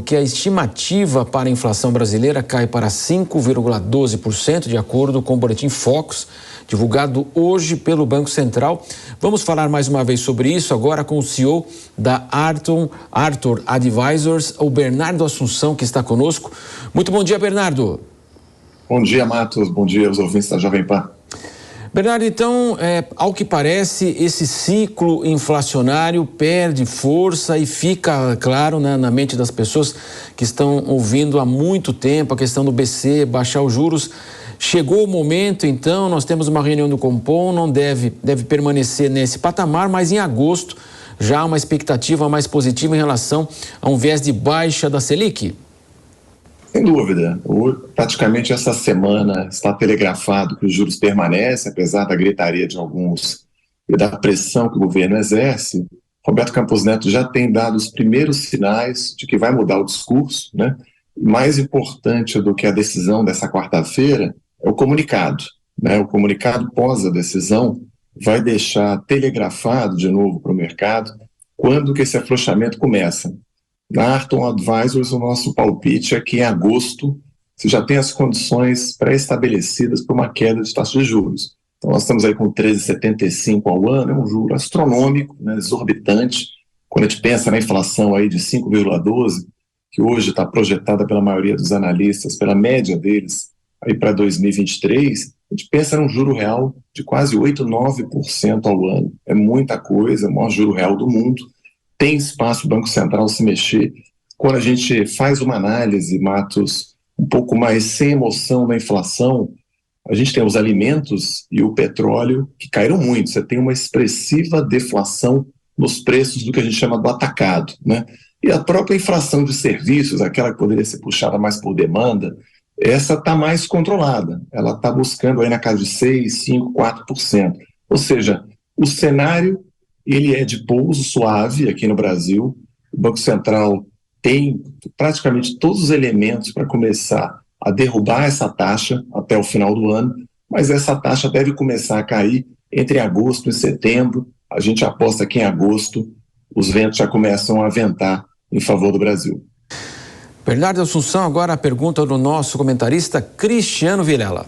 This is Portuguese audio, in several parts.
porque a estimativa para a inflação brasileira cai para 5,12%, de acordo com o boletim Focus, divulgado hoje pelo Banco Central. Vamos falar mais uma vez sobre isso agora com o CEO da Arthur Advisors, o Bernardo Assunção, que está conosco. Muito bom dia, Bernardo. Bom dia, Matos. Bom dia aos ouvintes da Jovem Pan. Bernardo, então, ao que parece, esse ciclo inflacionário perde força e fica claro, né, na mente das pessoas que estão ouvindo há muito tempo a questão do BC baixar os juros. Chegou o momento, então, nós temos uma reunião do Copom, não deve permanecer nesse patamar, mas em agosto já há uma expectativa mais positiva em relação a um viés de baixa da Selic? Sem dúvida. Praticamente essa semana está telegrafado que os juros permanecem, apesar da gritaria de alguns e da pressão que o governo exerce. Roberto Campos Neto já tem dado os primeiros sinais de que vai mudar o discurso, né? Mais importante do que a decisão dessa quarta-feira é o comunicado, né? O comunicado pós a decisão vai deixar telegrafado de novo para o mercado quando que esse afrouxamento começa. Na Arthur Advisors, o nosso palpite é que em agosto você já tem as condições pré-estabelecidas para uma queda de taxa de juros. Então nós estamos aí com 13,75 ao ano, é um juro astronômico, né, exorbitante. Quando a gente pensa na inflação aí de 5,12, que hoje está projetada pela maioria dos analistas, pela média deles, aí para 2023, a gente pensa num juro real de quase 8, 9% ao ano. É muita coisa, é o maior juro real do mundo. Tem espaço o Banco Central se mexer. Quando a gente faz uma análise, Matos, um pouco mais sem emoção da inflação, a gente tem os alimentos e o petróleo que caíram muito. Você tem uma expressiva deflação nos preços do que a gente chama do atacado, né? E a própria inflação de serviços, aquela que poderia ser puxada mais por demanda, essa está mais controlada. Ela está buscando aí na casa de 6, 5, 4%. Ou seja, o cenário ele é de pouso suave aqui no Brasil. O Banco Central tem praticamente todos os elementos para começar a derrubar essa taxa até o final do ano, mas essa taxa deve começar a cair entre agosto e setembro. A gente aposta que em agosto os ventos já começam a ventar em favor do Brasil. Bernardo Assunção, agora a pergunta do nosso comentarista Cristiano Vilela.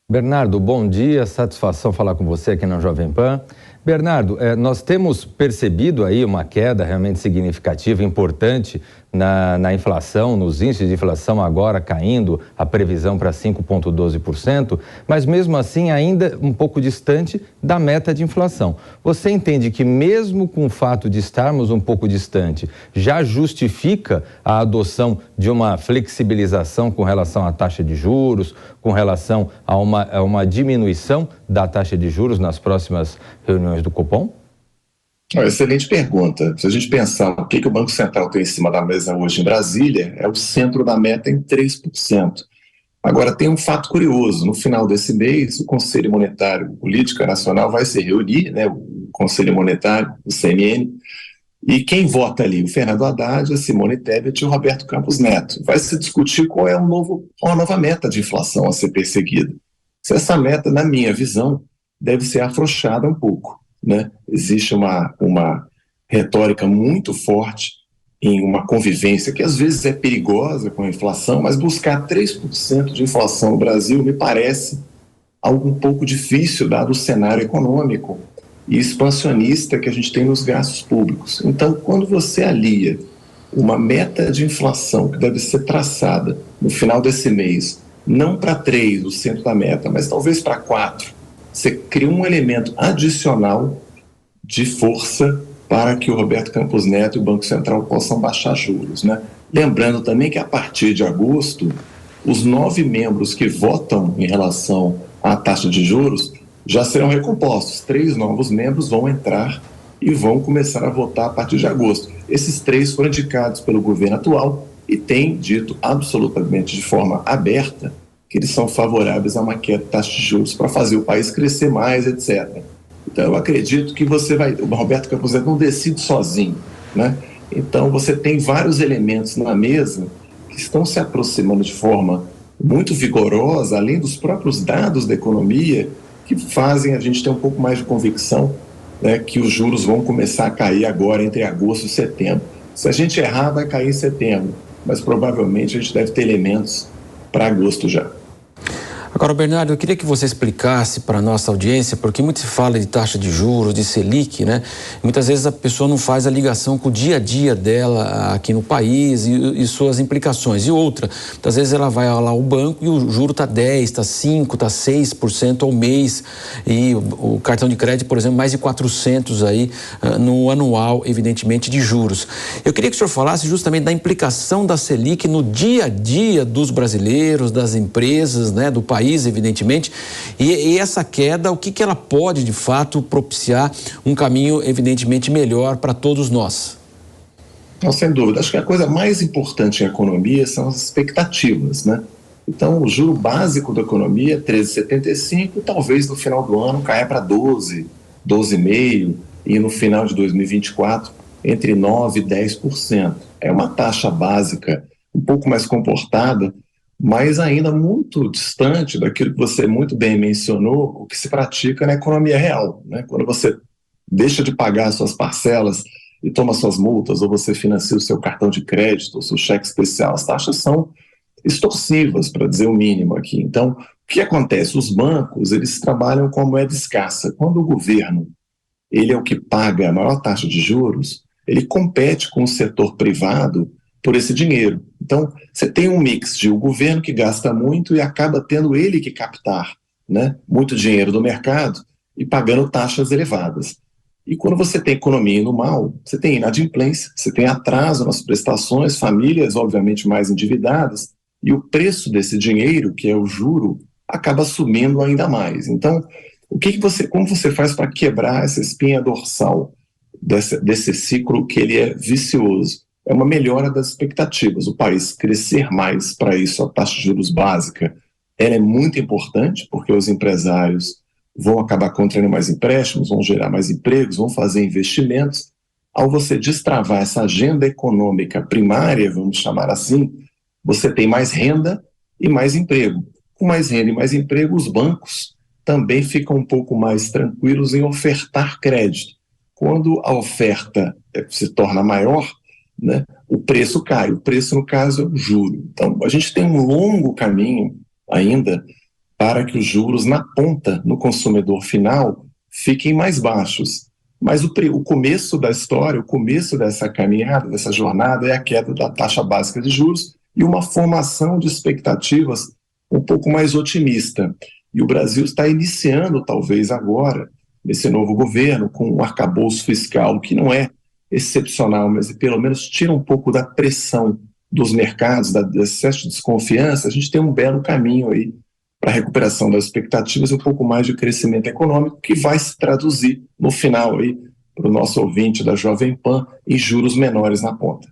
Bernardo, bom dia, satisfação falar com você aqui na Jovem Pan. Bernardo, nós temos percebido aí uma queda realmente significativa, importante na inflação, nos índices de inflação agora caindo, a previsão para 5,12%, mas mesmo assim ainda um pouco distante da meta de inflação. Você entende que mesmo com o fato de estarmos um pouco distante, já justifica a adoção de uma flexibilização com relação à taxa de juros, com relação a uma diminuição da taxa de juros nas próximas reuniões do Copom? Excelente pergunta. Se a gente pensar o que o Banco Central tem em cima da mesa hoje em Brasília, é o centro da meta em 3%. Agora, tem um fato curioso. No final desse mês, o Conselho Monetário e Política Nacional vai se reunir, né, o Conselho Monetário, o CMN, e quem vota ali? O Fernando Haddad, a Simone Tebet e o Roberto Campos Neto. Vai se discutir qual é a nova meta de inflação a ser perseguida. Se essa meta, na minha visão, deve ser afrouxada um pouco, né? Existe uma retórica muito forte em uma convivência que às vezes é perigosa com a inflação, mas buscar 3% de inflação no Brasil me parece algo um pouco difícil, dado o cenário econômico e expansionista que a gente tem nos gastos públicos. Então, quando você alia uma meta de inflação que deve ser traçada no final desse mês, não para 3, o centro da meta, mas talvez para 4, você cria um elemento adicional de força para que o Roberto Campos Neto e o Banco Central possam baixar juros, né? Lembrando também que a partir de agosto, os 9 membros que votam em relação à taxa de juros já serão recompostos. 3 novos membros vão entrar e vão começar a votar a partir de agosto. Esses 3 foram indicados pelo governo atual e têm dito absolutamente de forma aberta que eles são favoráveis a uma queda de taxa de juros para fazer o país crescer mais, etc. Então eu acredito que o Roberto Campos Neto não decide sozinho, né? Então você tem vários elementos na mesa que estão se aproximando de forma muito vigorosa, além dos próprios dados da economia, que fazem a gente ter um pouco mais de convicção, né, que os juros vão começar a cair agora entre agosto e setembro. Se a gente errar, vai cair em setembro. mas provavelmente a gente deve ter elementos para agosto já. Agora, Bernardo, eu queria que você explicasse para a nossa audiência, porque muito se fala de taxa de juros, de Selic, né? Muitas vezes a pessoa não faz a ligação com o dia a dia dela aqui no país e suas implicações. E outra, muitas vezes ela vai lá ao banco e o juro está 10%, está 5%, está 6% ao mês. E o cartão de crédito, por exemplo, mais de 400 aí no anual, evidentemente, de juros. Eu queria que o senhor falasse justamente da implicação da Selic no dia a dia dos brasileiros, das empresas, né, do país, evidentemente, e essa queda, o que ela pode, de fato, propiciar um caminho, evidentemente, melhor para todos nós? Não, sem dúvida. Acho que a coisa mais importante em economia são as expectativas, né? Então, o juro básico da economia é 13,75, talvez no final do ano caia para 12, 12,5, e no final de 2024, entre 9% e 10%. É uma taxa básica um pouco mais comportada, mas ainda muito distante daquilo que você muito bem mencionou, o que se pratica na economia real, né? Quando você deixa de pagar suas parcelas e toma suas multas, ou você financia o seu cartão de crédito, o seu cheque especial, as taxas são extorsivas, para dizer o mínimo aqui. Então, o que acontece? Os bancos, eles trabalham com a moeda escassa. Quando o governo, ele é o que paga a maior taxa de juros, ele compete com o setor privado por esse dinheiro. Então, você tem um mix de o governo que gasta muito e acaba tendo ele que captar, né, muito dinheiro do mercado e pagando taxas elevadas. E quando você tem economia indo mal, você tem inadimplência, você tem atraso nas prestações, famílias obviamente mais endividadas, e o preço desse dinheiro, que é o juro, acaba subindo ainda mais. Então, como você faz para quebrar essa espinha dorsal desse ciclo que ele é vicioso? É uma melhora das expectativas. O país crescer mais, para isso a taxa de juros básica ela é muito importante, porque os empresários vão acabar contraindo mais empréstimos, vão gerar mais empregos, vão fazer investimentos. Ao você destravar essa agenda econômica primária, vamos chamar assim, você tem mais renda e mais emprego. Com mais renda e mais emprego, os bancos também ficam um pouco mais tranquilos em ofertar crédito. Quando a oferta se torna maior, né, o preço cai. O preço, no caso, é o juro. Então, a gente tem um longo caminho ainda para que os juros na ponta, no consumidor final, fiquem mais baixos. Mas o começo da história, o começo dessa caminhada, dessa jornada, é a queda da taxa básica de juros e uma formação de expectativas um pouco mais otimista. E o Brasil está iniciando, talvez agora, nesse novo governo, com um arcabouço fiscal que não é excepcional, mas pelo menos tira um pouco da pressão dos mercados, do excesso de desconfiança. A gente tem um belo caminho aí para a recuperação das expectativas e um pouco mais de crescimento econômico que vai se traduzir no final aí para o nosso ouvinte da Jovem Pan em juros menores na ponta.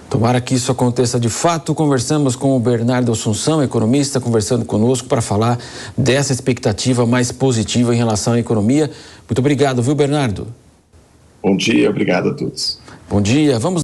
Tomara que isso aconteça de fato. Conversamos com o Bernardo Assunção, economista, conversando conosco para falar dessa expectativa mais positiva em relação à economia. Muito obrigado, viu, Bernardo? Bom dia, obrigado a todos. Bom dia. Vamos